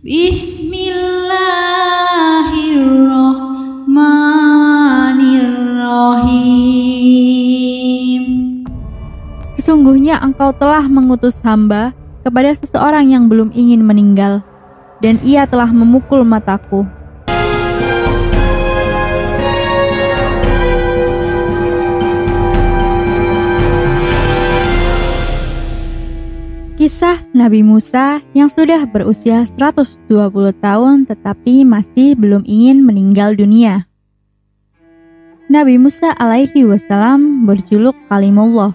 Bismillahirrahmanirrahim. Sesungguhnya engkau telah mengutus hamba kepada seseorang yang belum ingin meninggal, dan ia telah memukul mataku. Kisah Nabi Musa yang sudah berusia 120 tahun tetapi masih belum ingin meninggal dunia. Nabi Musa alaihi wassalam berjuluk Kalimullah.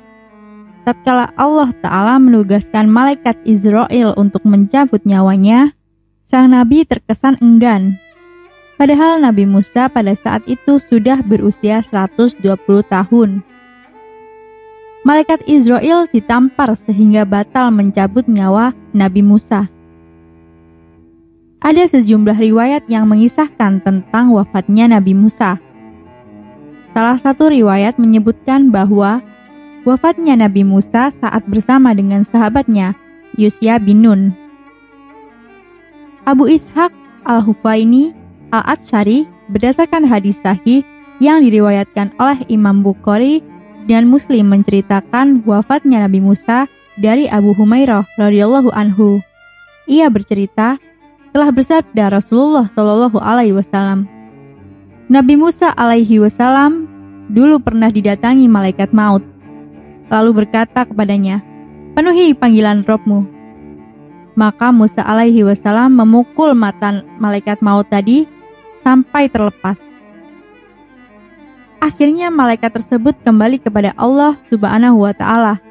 Tatkala Allah Ta'ala menugaskan malaikat Israel untuk mencabut nyawanya, sang Nabi terkesan enggan. Padahal Nabi Musa pada saat itu sudah berusia 120 tahun. Malaikat Israel ditampar sehingga batal mencabut nyawa Nabi Musa. Ada sejumlah riwayat yang mengisahkan tentang wafatnya Nabi Musa. Salah satu riwayat menyebutkan bahwa wafatnya Nabi Musa saat bersama dengan sahabatnya, Yusya bin Nun. Abu Ishaq Al-Hufaini Al-Atsyari berdasarkan hadis sahih yang diriwayatkan oleh Imam Bukhari dan Muslim menceritakan wafatnya Nabi Musa dari Abu Humairah radhiyallahu anhu. Ia bercerita, telah bersabda Rasulullah Shallallahu alaihi wasallam, Nabi Musa alaihi wasallam dulu pernah didatangi malaikat maut, lalu berkata kepadanya, penuhi panggilan Rabb-mu. Maka Musa alaihi wasallam memukul mata malaikat maut tadi sampai terlepas. Akhirnya malaikat tersebut kembali kepada Allah Subhanahu wa Ta'ala,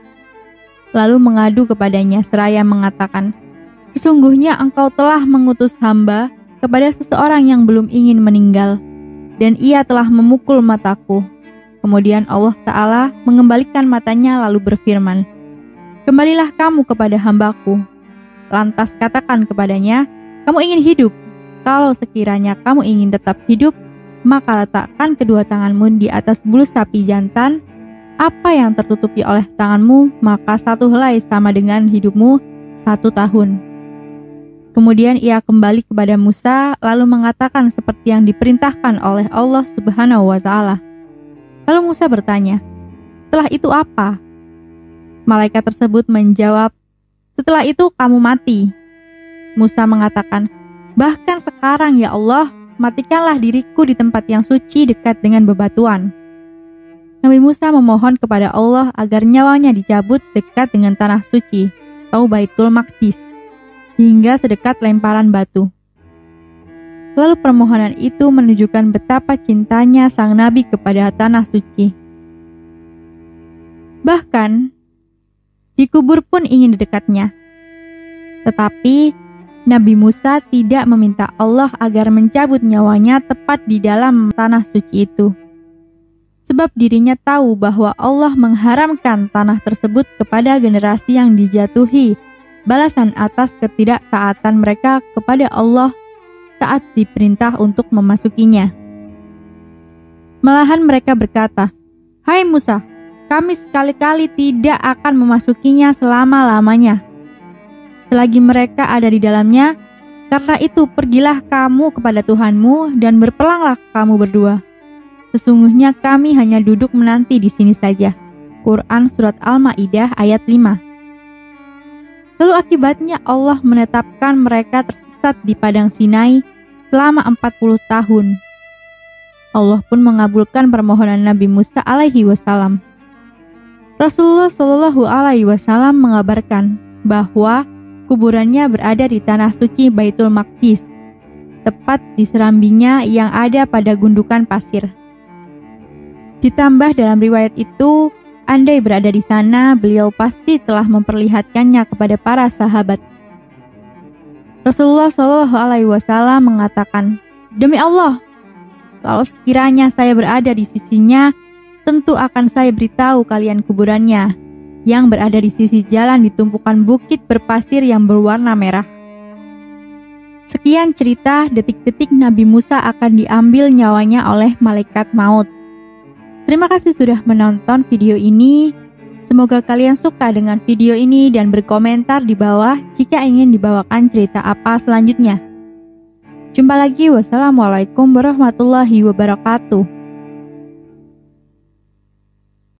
lalu mengadu kepadanya seraya mengatakan, sesungguhnya engkau telah mengutus hamba kepada seseorang yang belum ingin meninggal, dan ia telah memukul mataku. Kemudian Allah Ta'ala mengembalikan matanya lalu berfirman, kembalilah kamu kepada hambaku. Lantas katakan kepadanya, kamu ingin hidup? Kalau sekiranya kamu ingin tetap hidup, maka letakkan kedua tanganmu di atas bulu sapi jantan. Apa yang tertutupi oleh tanganmu, maka satu helai sama dengan hidupmu 1 tahun. Kemudian ia kembali kepada Musa, lalu mengatakan seperti yang diperintahkan oleh Allah Subhanahu wa Ta'ala. Lalu Musa bertanya, setelah itu apa? Malaikat tersebut menjawab, setelah itu kamu mati. Musa mengatakan, bahkan sekarang ya Allah, matikanlah diriku di tempat yang suci dekat dengan bebatuan. Nabi Musa memohon kepada Allah agar nyawanya dicabut dekat dengan tanah suci, atau Baitul Maqdis, hingga sedekat lemparan batu. Lalu permohonan itu menunjukkan betapa cintanya sang Nabi kepada tanah suci. Bahkan, dikubur pun ingin di dekatnya. Tetapi, Nabi Musa tidak meminta Allah agar mencabut nyawanya tepat di dalam tanah suci itu. Sebab dirinya tahu bahwa Allah mengharamkan tanah tersebut kepada generasi yang dijatuhi balasan atas ketidaktaatan mereka kepada Allah saat diperintah untuk memasukinya. Malahan mereka berkata, hai Musa, kami sekali-kali tidak akan memasukinya selama-lamanya selagi mereka ada di dalamnya. Karena itu pergilah kamu kepada Tuhanmu dan berperanglah kamu berdua. Sesungguhnya kami hanya duduk menanti di sini saja. Quran Surat Al-Ma'idah ayat 5. Lalu akibatnya Allah menetapkan mereka tersesat di padang Sinai selama 40 tahun. Allah pun mengabulkan permohonan Nabi Musa alaihi wasallam. Rasulullah Shallallahu alaihi wasallam mengabarkan bahwa kuburannya berada di tanah suci Baitul Maqdis, tepat di serambinya yang ada pada gundukan pasir. Ditambah dalam riwayat itu, andai berada di sana, beliau pasti telah memperlihatkannya kepada para sahabat. Rasulullah Shallallahu alaihi wasallam mengatakan, demi Allah, kalau sekiranya saya berada di sisinya, tentu akan saya beritahu kalian kuburannya, yang berada di sisi jalan di tumpukan bukit berpasir yang berwarna merah. Sekian cerita detik-detik Nabi Musa akan diambil nyawanya oleh malaikat maut. Terima kasih sudah menonton video ini. Semoga kalian suka dengan video ini dan berkomentar di bawah jika ingin dibawakan cerita apa selanjutnya. Jumpa lagi, wassalamualaikum warahmatullahi wabarakatuh.